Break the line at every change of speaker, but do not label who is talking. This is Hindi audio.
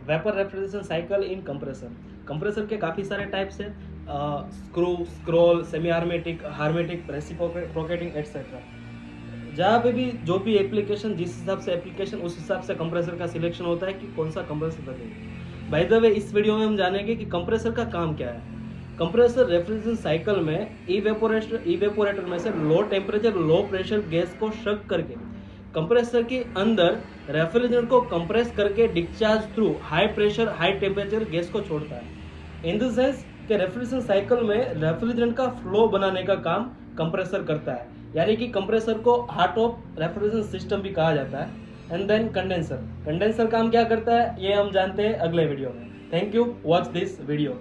Vapour refrigeration cycle in compressor. Compressor के काफ़ी सारे टाइप्स हैं, screw, scroll, semi hermetic, hermetic, reciprocating etcetera. जहाँ पे भी जो भी एप्लीकेशन, जिस हिसाब से एप्लीकेशन, उस हिसाब से कंप्रेसर का सिलेक्शन होता है कि कौन सा कंप्रेसर लगेगा। बाय द वे, इस वीडियो में हम जानेंगे कि कंप्रेसर का काम क्या है। कंप्रेसर रेफ्रिजरेशन साइकिल में इवेपोरेटर में से low temperature low pressure gas को शक करके कंप्रेसर के अंदर रेफ्रिजरेंट को कंप्रेस करके discharge through high pressure high temperature gas को छोड़ता है। इन द सेंस कि रेफ्रिजरेशन साइकिल में रेफ्रिजरेंट का फ्लो बनाने का काम कंप्रेसर करता है, यानी कि कंप्रेसर को हार्ट ऑफ रेफ्रिजरेशन सिस्टम भी कहा जाता है। एंड देन कंडेंसर काम क्या करता है ये हम जानते हैं अगले वीडियो में। Thank you, watch this video.